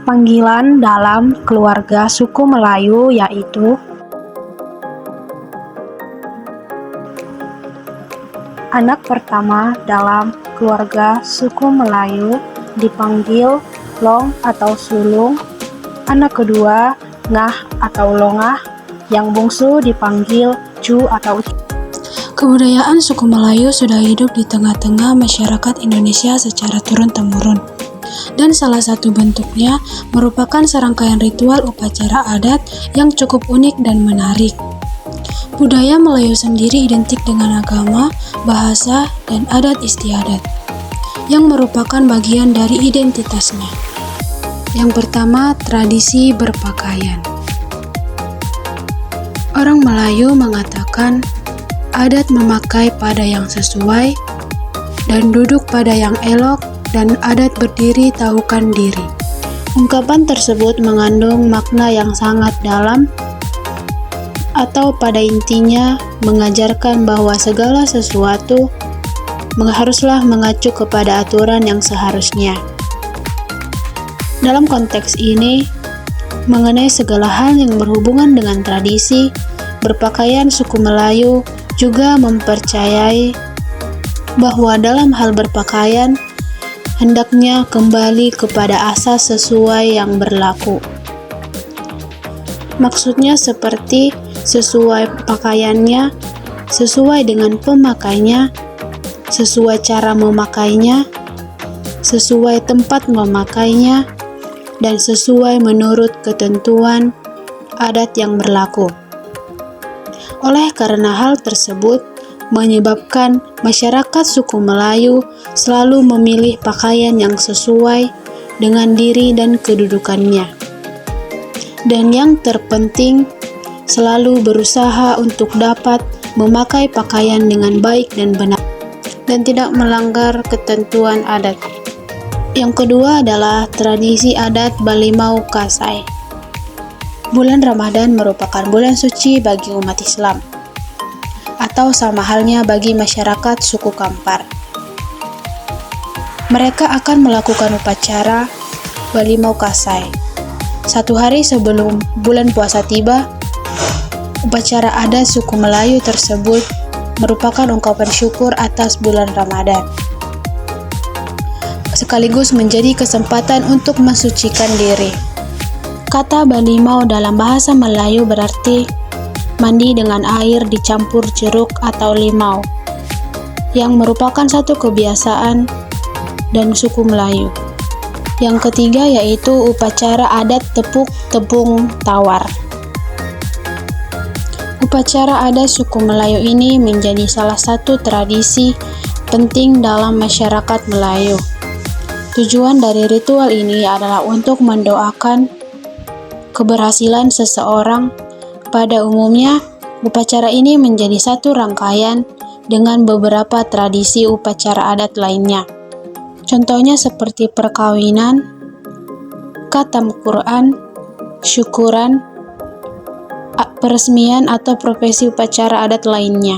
Panggilan dalam keluarga suku Melayu yaitu anak pertama dalam keluarga suku Melayu dipanggil Long atau Sulung, anak kedua Ngah atau Longah, yang bungsu dipanggil Cu atau Ci. Kebudayaan suku Melayu sudah hidup di tengah-tengah masyarakat Indonesia secara turun-temurun. Dan salah satu bentuknya merupakan serangkaian ritual upacara adat yang cukup unik dan menarik. Budaya Melayu sendiri identik dengan agama, bahasa, dan adat istiadat, yang merupakan bagian dari identitasnya. Yang pertama, tradisi berpakaian. Orang Melayu mengatakan adat memakai pada yang sesuai, dan duduk pada yang elok, dan adat berdiri tahukan diri. Ungkapan tersebut mengandung makna yang sangat dalam, atau pada intinya mengajarkan bahwa segala sesuatu haruslah mengacu kepada aturan yang seharusnya. Dalam konteks ini, mengenai segala hal yang berhubungan dengan tradisi, berpakaian suku Melayu juga mempercayai bahwa dalam hal berpakaian hendaknya kembali kepada asas sesuai yang berlaku. Maksudnya seperti sesuai pakaiannya, sesuai dengan pemakainya, sesuai cara memakainya, sesuai tempat memakainya, dan sesuai menurut ketentuan adat yang berlaku. Oleh karena hal tersebut, menyebabkan masyarakat suku Melayu selalu memilih pakaian yang sesuai dengan diri dan kedudukannya. Dan yang terpenting, selalu berusaha untuk dapat memakai pakaian dengan baik dan benar, dan tidak melanggar ketentuan adat. Yang kedua adalah tradisi adat Balimau Kasai. Bulan Ramadan merupakan bulan suci bagi umat Islam, atau sama halnya bagi masyarakat suku Kampar. Mereka akan melakukan upacara Balimau Kasai. Satu hari sebelum bulan puasa tiba, upacara adat suku Melayu tersebut merupakan ungkapan syukur atas bulan Ramadan, sekaligus menjadi kesempatan untuk mensucikan diri. Kata Balimau dalam bahasa Melayu berarti mandi dengan air dicampur jeruk atau limau, yang merupakan satu kebiasaan dan suku Melayu. Yang ketiga yaitu upacara adat tepuk tebung tawar. Upacara adat suku Melayu ini menjadi salah satu tradisi penting dalam masyarakat Melayu. Tujuan dari ritual ini adalah untuk mendoakan keberhasilan seseorang. Pada umumnya, upacara ini menjadi satu rangkaian dengan beberapa tradisi upacara adat lainnya. Contohnya seperti perkawinan, khatam Quran, syukuran, peresmian atau profesi upacara adat lainnya.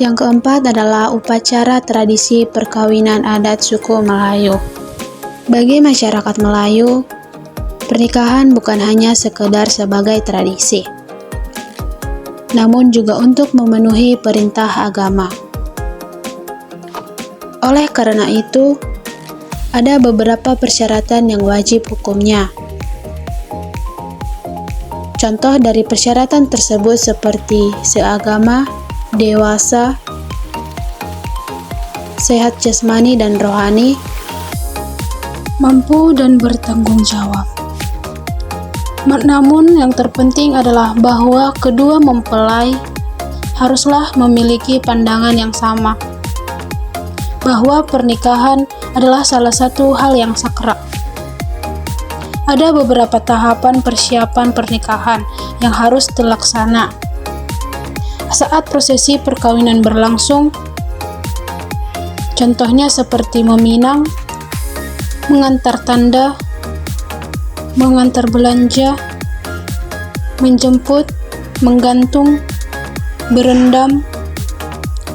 Yang keempat adalah upacara tradisi perkawinan adat suku Melayu. Bagi masyarakat Melayu, pernikahan bukan hanya sekedar sebagai tradisi, namun juga untuk memenuhi perintah agama. Oleh karena itu, ada beberapa persyaratan yang wajib hukumnya. Contoh dari persyaratan tersebut seperti seagama, dewasa, sehat jasmani dan rohani, mampu dan bertanggung jawab. Namun yang terpenting adalah bahwa kedua mempelai haruslah memiliki pandangan yang sama, bahwa pernikahan adalah salah satu hal yang sakral. Ada beberapa tahapan persiapan pernikahan yang harus terlaksana saat prosesi perkawinan berlangsung. Contohnya seperti meminang, mengantar tanda, mengantar belanja, menjemput, menggantung, berendam,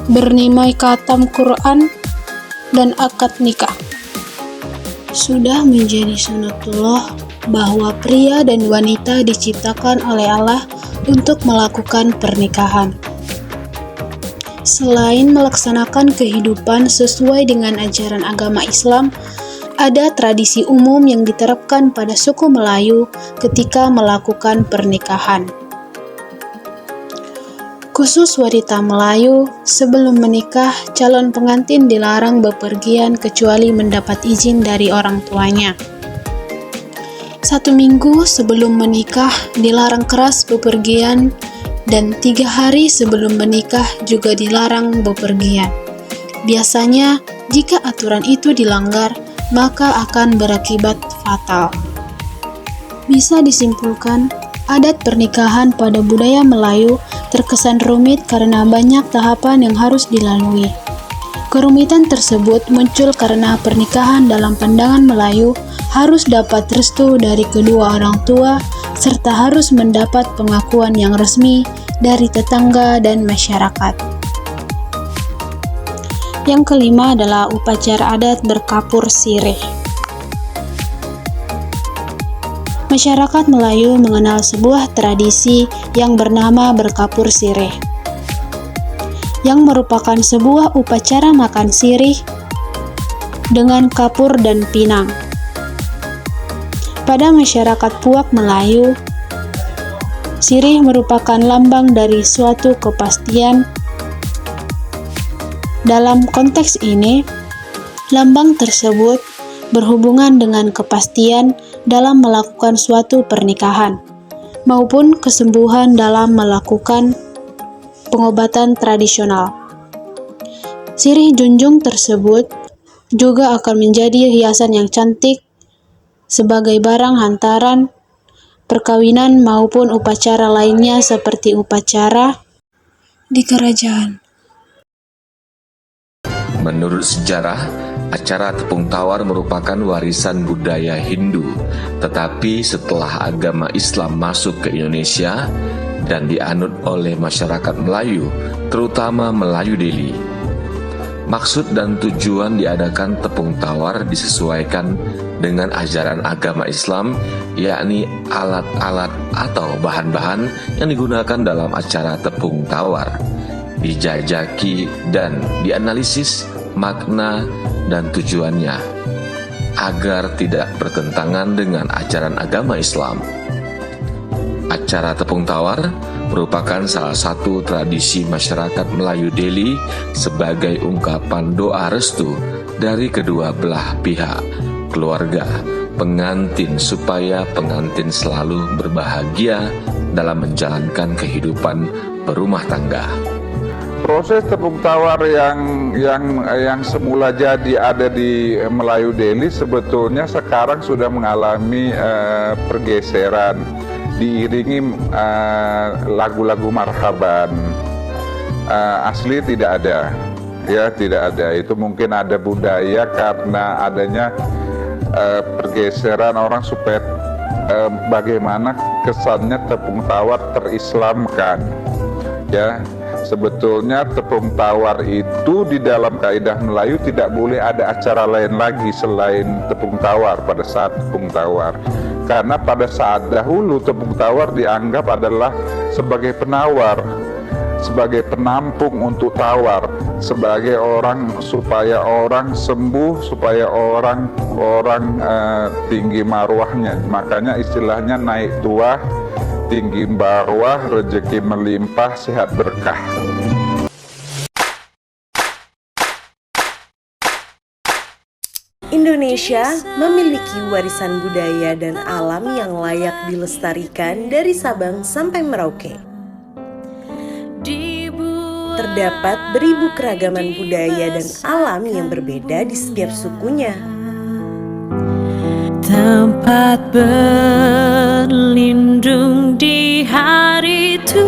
bernimai khatam Quran, dan akad nikah. Sudah menjadi sunatullah bahwa pria dan wanita diciptakan oleh Allah untuk melakukan pernikahan. Selain melaksanakan kehidupan sesuai dengan ajaran agama Islam, ada tradisi umum yang diterapkan pada suku Melayu ketika melakukan pernikahan. Khusus wanita Melayu, sebelum menikah, calon pengantin dilarang bepergian kecuali mendapat izin dari orang tuanya. 1 minggu sebelum menikah dilarang keras bepergian, dan 3 hari sebelum menikah juga dilarang bepergian. Biasanya, jika aturan itu dilanggar, maka akan berakibat fatal. Bisa disimpulkan, adat pernikahan pada budaya Melayu terkesan rumit karena banyak tahapan yang harus dilalui. Kerumitan tersebut muncul karena pernikahan dalam pandangan Melayu harus dapat restu dari kedua orang tua serta harus mendapat pengakuan yang resmi dari tetangga dan masyarakat. Yang kelima adalah upacara adat berkapur sirih. Masyarakat Melayu mengenal sebuah tradisi yang bernama berkapur sirih, yang merupakan sebuah upacara makan sirih dengan kapur dan pinang. Pada masyarakat Puak Melayu, sirih merupakan lambang dari suatu kepastian. Dalam konteks ini, lambang tersebut berhubungan dengan kepastian dalam melakukan suatu pernikahan, maupun kesembuhan dalam melakukan pengobatan tradisional. Sirih junjung tersebut juga akan menjadi hiasan yang cantik sebagai barang hantaran perkawinan maupun upacara lainnya seperti upacara di kerajaan. Menurut sejarah, acara tepung tawar merupakan warisan budaya Hindu, tetapi setelah agama Islam masuk ke Indonesia dan dianut oleh masyarakat Melayu, terutama Melayu Deli. Maksud dan tujuan diadakan tepung tawar disesuaikan dengan ajaran agama Islam, yakni alat-alat atau bahan-bahan yang digunakan dalam acara tepung tawar dijajaki dan dianalisis makna dan tujuannya agar tidak bertentangan dengan ajaran agama Islam. Acara tepung tawar merupakan salah satu tradisi masyarakat Melayu Deli sebagai ungkapan doa restu dari kedua belah pihak keluarga pengantin supaya pengantin selalu berbahagia dalam menjalankan kehidupan berumah tangga. Proses tepung tawar yang semula jadi ada di Melayu Deli sebetulnya sekarang sudah mengalami pergeseran, diiringi lagu-lagu marhaban. Asli tidak ada, ya tidak ada. Itu mungkin ada budaya karena adanya pergeseran orang supaya bagaimana kesannya tepung tawar terislamkan, ya. Sebetulnya tepung tawar itu di dalam kaidah Melayu tidak boleh ada acara lain lagi selain tepung tawar pada saat tepung tawar. Karena pada saat dahulu tepung tawar dianggap adalah sebagai penawar, sebagai penampung untuk tawar, sebagai orang supaya orang sembuh, supaya orang tinggi marwahnya. Makanya istilahnya naik tuah, tinggi marwah, rezeki melimpah, sehat berkah. Indonesia memiliki warisan budaya dan alam yang layak dilestarikan dari Sabang sampai Merauke. Terdapat beribu keragaman budaya dan alam yang berbeda di setiap sukunya. Tempat berlindung di hari tua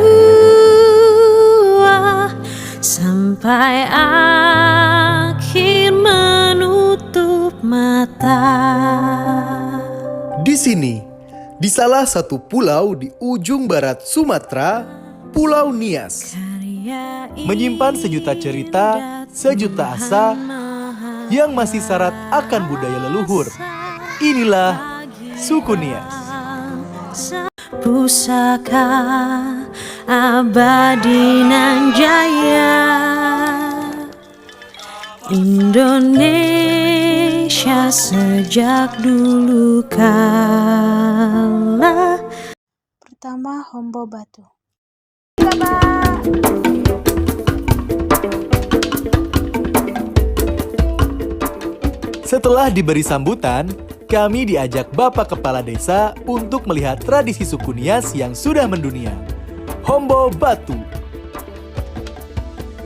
sampai akhir menutup mata. Di sini, di salah satu pulau di ujung barat Sumatera, Pulau Nias, menyimpan sejuta cerita, sejuta asa yang masih syarat akan budaya leluhur. Inilah suku Nias. Pusaka abadi nan jaya, Indonesia sejak dulu kala. Pertama, Hombo Batu. Setelah diberi sambutan, kami diajak Bapak Kepala Desa untuk melihat tradisi suku Nias yang sudah mendunia. Hombo Batu.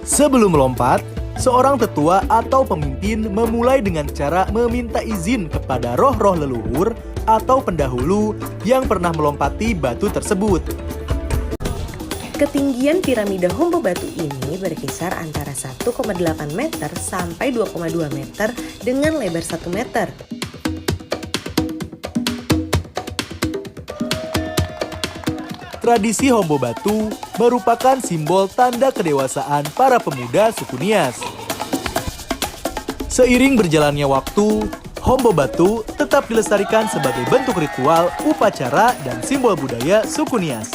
Sebelum melompat, seorang tetua atau pemimpin memulai dengan cara meminta izin kepada roh-roh leluhur atau pendahulu yang pernah melompati batu tersebut. Ketinggian piramida Hombo Batu ini berkisar antara 1,8 meter sampai 2,2 meter dengan lebar 1 meter. Tradisi Hombo Batu merupakan simbol tanda kedewasaan para pemuda suku Nias. Seiring berjalannya waktu, Hombo Batu tetap dilestarikan sebagai bentuk ritual, upacara, dan simbol budaya suku Nias.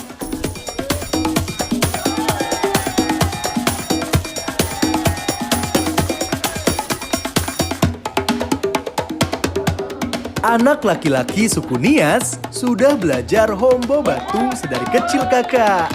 Anak laki-laki suku Nias sudah belajar Hombo Batu sedari kecil, kakak.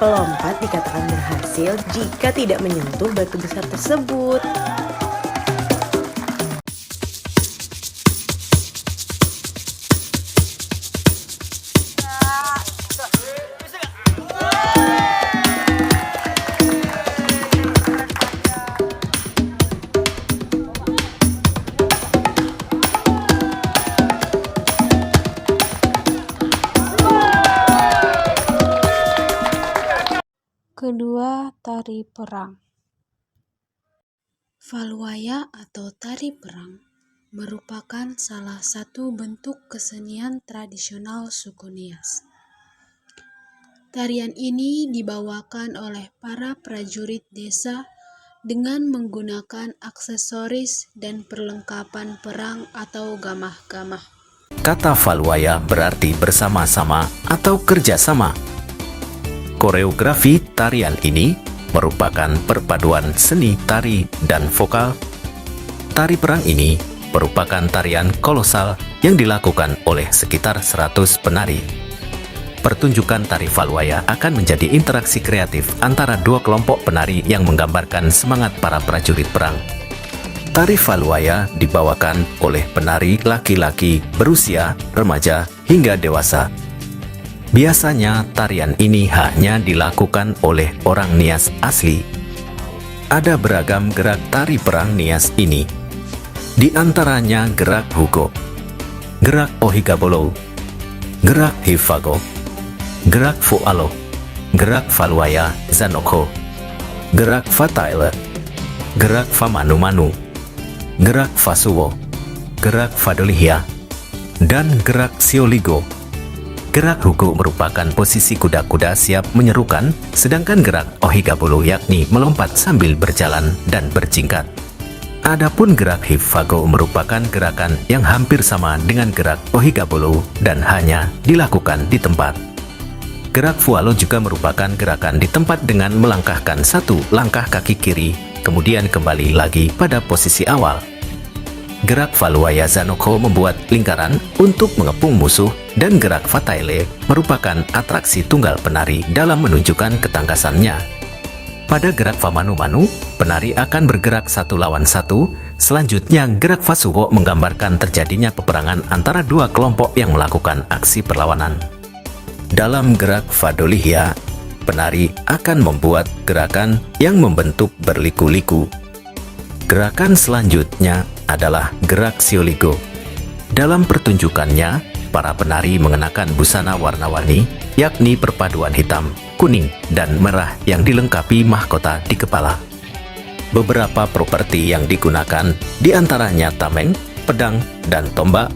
Pelompat dikatakan berhasil jika tidak menyentuh batu besar tersebut. Kedua, tari perang. Falwaya atau tari perang merupakan salah satu bentuk kesenian tradisional suku Nias. Tarian ini dibawakan oleh para prajurit desa dengan menggunakan aksesoris dan perlengkapan perang atau gamah-gamah. Kata Falwaya berarti bersama-sama atau kerjasama. Koreografi tarian ini merupakan perpaduan seni tari dan vokal. Tari perang ini merupakan tarian kolosal yang dilakukan oleh sekitar 100 penari. Pertunjukan tari Falwaya akan menjadi interaksi kreatif antara dua kelompok penari yang menggambarkan semangat para prajurit perang. Tari Falwaya dibawakan oleh penari laki-laki berusia remaja hingga dewasa. Biasanya tarian ini hanya dilakukan oleh orang Nias asli. Ada beragam gerak tari perang Nias ini. Di antaranya gerak Hugo, gerak Ohigabolo, gerak Hifago, gerak Fualo, gerak Falwaya Zanoko, gerak Fataile, gerak Famanu-Manu, gerak Fasuwo, gerak Fadolihia, dan gerak Sioligo. Gerak Hugo merupakan posisi kuda-kuda siap menyerukan, sedangkan gerak Ohigabolo yakni melompat sambil berjalan dan berjingkat. Adapun gerak Hifago merupakan gerakan yang hampir sama dengan gerak Ohigabolo dan hanya dilakukan di tempat. Gerak Fualo juga merupakan gerakan di tempat dengan melangkahkan satu langkah kaki kiri, kemudian kembali lagi pada posisi awal. Gerak Falwaya Zanoko membuat lingkaran untuk mengepung musuh, dan gerak Fataile merupakan atraksi tunggal penari dalam menunjukkan ketangkasannya. Pada gerak Famanu-Manu, penari akan bergerak satu lawan satu. Selanjutnya, gerak Fasuwo menggambarkan terjadinya peperangan antara dua kelompok yang melakukan aksi perlawanan. Dalam gerak Fadolihia, penari akan membuat gerakan yang membentuk berliku-liku. Gerakan selanjutnya adalah gerak Sioligo. Dalam pertunjukannya, para penari mengenakan busana warna-warni, yakni perpaduan hitam, kuning, dan merah yang dilengkapi mahkota di kepala. Beberapa properti yang digunakan diantaranya tameng, pedang, dan tombak.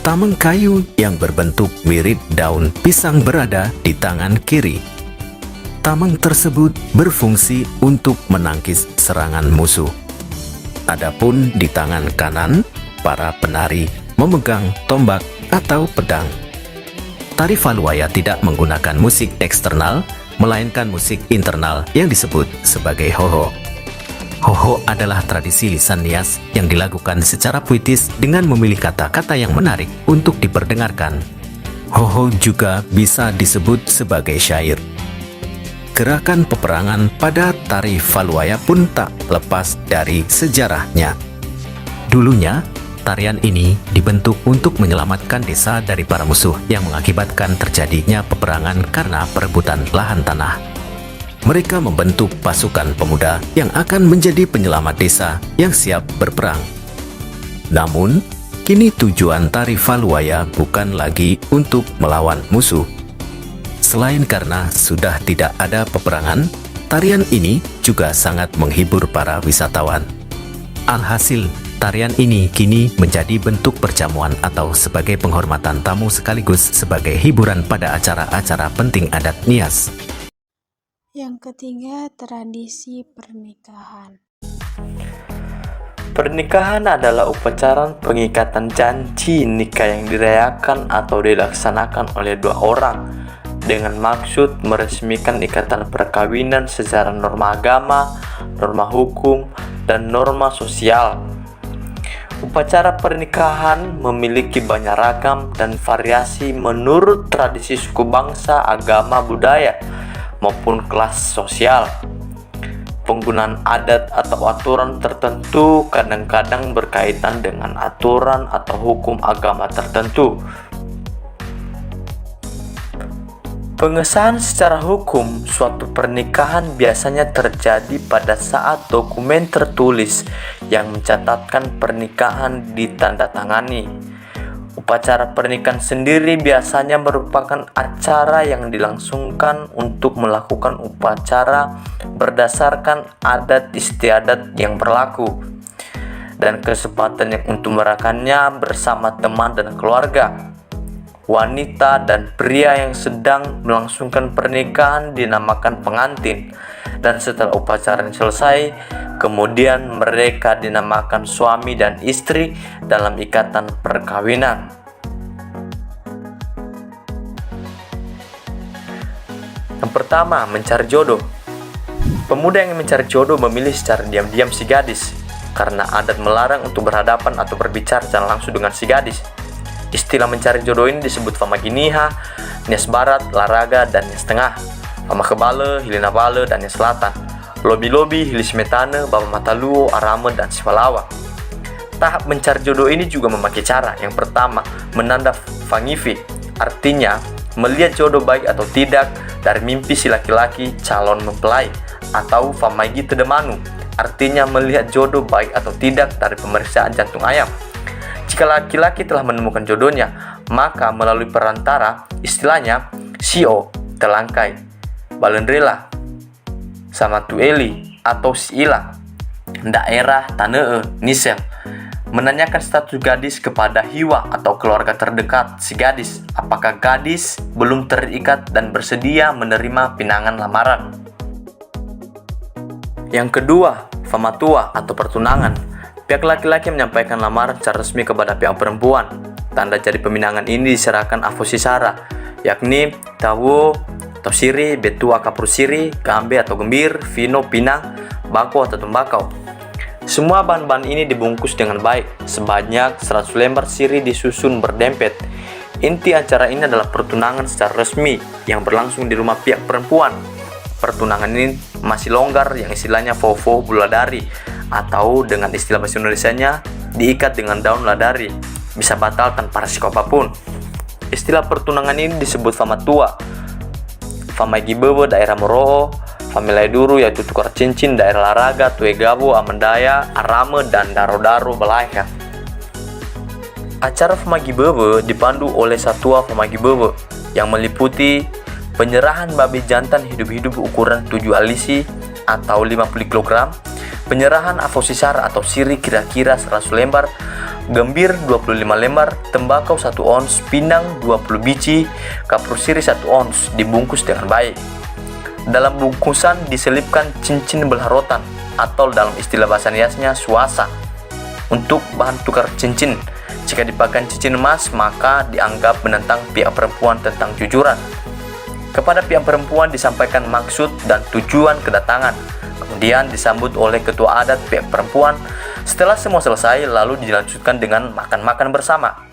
Tameng kayu yang berbentuk mirip daun pisang berada di tangan kiri. Tameng tersebut berfungsi untuk menangkis serangan musuh. Adapun di tangan kanan, para penari memegang tombak atau pedang. Tari Falwaya tidak menggunakan musik eksternal, melainkan musik internal yang disebut sebagai hoho. Hoho adalah tradisi lisan nias yang dilakukan secara puitis dengan memilih kata-kata yang menarik untuk diperdengarkan. Hoho juga bisa disebut sebagai syair. Gerakan peperangan pada tari Falwaya pun tak lepas dari sejarahnya. Dulunya, tarian ini dibentuk untuk menyelamatkan desa dari para musuh yang mengakibatkan terjadinya peperangan karena perebutan lahan tanah. Mereka membentuk pasukan pemuda yang akan menjadi penyelamat desa yang siap berperang. Namun, kini tujuan tari Falwaya bukan lagi untuk melawan musuh. Selain karena sudah tidak ada peperangan, tarian ini juga sangat menghibur para wisatawan. Alhasil, tarian ini kini menjadi bentuk perjamuan atau sebagai penghormatan tamu sekaligus sebagai hiburan pada acara-acara penting adat Nias. Yang ketiga, tradisi pernikahan. Pernikahan adalah upacara pengikatan janji nikah yang dirayakan atau dilaksanakan oleh dua orang dengan maksud meresmikan ikatan perkawinan secara norma agama, norma hukum, dan norma sosial. Upacara pernikahan memiliki banyak ragam dan variasi menurut tradisi suku bangsa, agama, budaya, maupun kelas sosial. Penggunaan adat atau aturan tertentu kadang-kadang berkaitan dengan aturan atau hukum agama tertentu. Pengesahan secara hukum suatu pernikahan biasanya terjadi pada saat dokumen tertulis yang mencatatkan pernikahan ditandatangani. Upacara pernikahan sendiri biasanya merupakan acara yang dilangsungkan untuk melakukan upacara berdasarkan adat istiadat yang berlaku dan kesempatan yang untuk merayakannya bersama teman dan keluarga. Wanita dan pria yang sedang melangsungkan pernikahan dinamakan pengantin, dan setelah upacara selesai, kemudian mereka dinamakan suami dan istri dalam ikatan perkawinan. Yang pertama, mencari jodoh. Pemuda yang mencari jodoh memilih secara diam-diam si gadis, karena adat melarang untuk berhadapan atau berbicara secara langsung dengan si gadis. Istilah mencari jodoh ini disebut Fama Giniha, Nias Barat, Laraga, dan Nias Tengah, Fama Kebale, Hilina Bale, dan Nias Selatan, Lobi-Lobi, Hilis Metane, Baba Mataluo, Arame, dan Sipalawa. Tahap mencari jodoh ini juga memakai cara. Yang pertama, menanda Fangifi, artinya melihat jodoh baik atau tidak dari mimpi si laki-laki calon mempelai, atau Famaigi Tedemanu, artinya melihat jodoh baik atau tidak dari pemeriksaan jantung ayam. Jika laki-laki telah menemukan jodohnya, maka melalui perantara, istilahnya Sio, Telangkai, Balendrela, Samatueli, atau Siila, daerah Tanee, Nisel, menanyakan status gadis kepada Hiwa atau keluarga terdekat si gadis, apakah gadis belum terikat dan bersedia menerima pinangan lamaran. Yang kedua, Famatua atau pertunangan. Pihak laki-laki menyampaikan lamaran secara resmi kepada pihak perempuan. Tanda jadi peminangan ini diserahkan Afosisara, yakni Tawo atau Siri, Betua Kapru Siri, Gambe atau Gembir, Vino, Pinang, Bako atau Tembakau. Semua bahan-bahan ini dibungkus dengan baik. Sebanyak 100 lembar siri disusun berdempet. Inti acara ini adalah pertunangan secara resmi yang berlangsung di rumah pihak perempuan. Pertunangan ini masih longgar yang istilahnya fofo buladari, atau dengan istilah bahasa Indonesianya diikat dengan daun ladari, bisa batal tanpa resiko apapun. Istilah pertunangan ini disebut Famatua, Famaigibewe daerah Moro'o, Familaiduru yaitu tukar cincin daerah Laraga, Tuegabo, Amendaya, Arame, dan Daro-Daro Balaiha. Acara Famaigibewe dipandu oleh Satua Famaigibewe yang meliputi penyerahan babi jantan hidup-hidup ukuran 7 alisi atau 50 kg, penyerahan aposisar atau siri kira-kira 100 lembar, gembir 25 lembar, tembakau 1 ons, pinang 20 biji, kapur siri 1 ons, dibungkus dengan baik. Dalam bungkusan diselipkan cincin belah rotan atau dalam istilah bahasa Niasnya suasa untuk bahan tukar cincin. Jika dipakai cincin emas, maka dianggap menentang pihak perempuan tentang jujuran. Kepada pihak perempuan disampaikan maksud dan tujuan kedatangan, kemudian disambut oleh ketua adat pihak perempuan. Setelah semua selesai, lalu dilanjutkan dengan makan-makan bersama.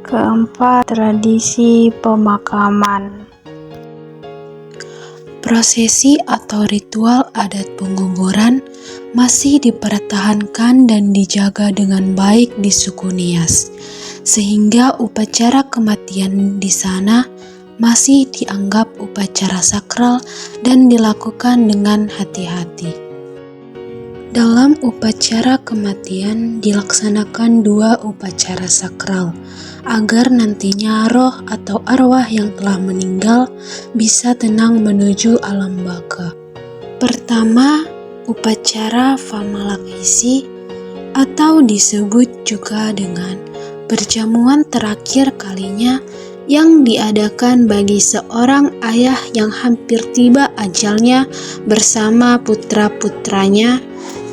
Keempat, tradisi pemakaman. Prosesi atau ritual adat penguburan masih dipertahankan dan dijaga dengan baik di suku Nias, sehingga upacara kematian di sana masih dianggap upacara sakral dan dilakukan dengan hati-hati. Dalam upacara kematian dilaksanakan 2 upacara sakral, agar nantinya roh atau arwah yang telah meninggal bisa tenang menuju alam baka. Pertama, upacara Famalakisi atau disebut juga dengan perjamuan terakhir kalinya yang diadakan bagi seorang ayah yang hampir tiba ajalnya bersama putra-putranya,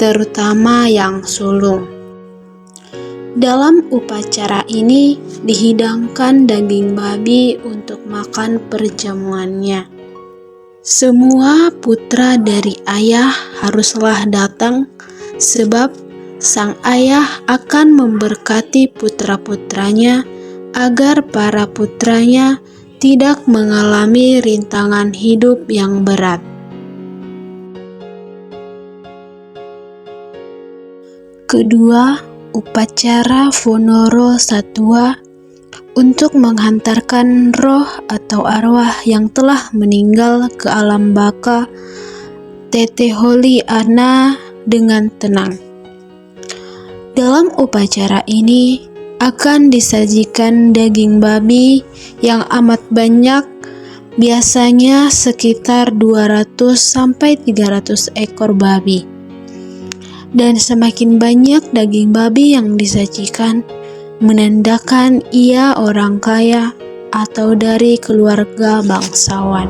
terutama yang sulung. Dalam upacara ini dihidangkan daging babi untuk makan perjamuannya. Semua putra dari ayah haruslah datang, sebab sang ayah akan memberkati putra-putranya agar para putranya tidak mengalami rintangan hidup yang berat. Kedua, upacara Vonoro Satwa untuk menghantarkan roh atau arwah yang telah meninggal ke alam baka Teteholi Ana dengan tenang. Dalam upacara ini akan disajikan daging babi yang amat banyak, biasanya sekitar 200-300 ekor babi. Dan semakin banyak daging babi yang disajikan, menandakan ia orang kaya atau dari keluarga bangsawan.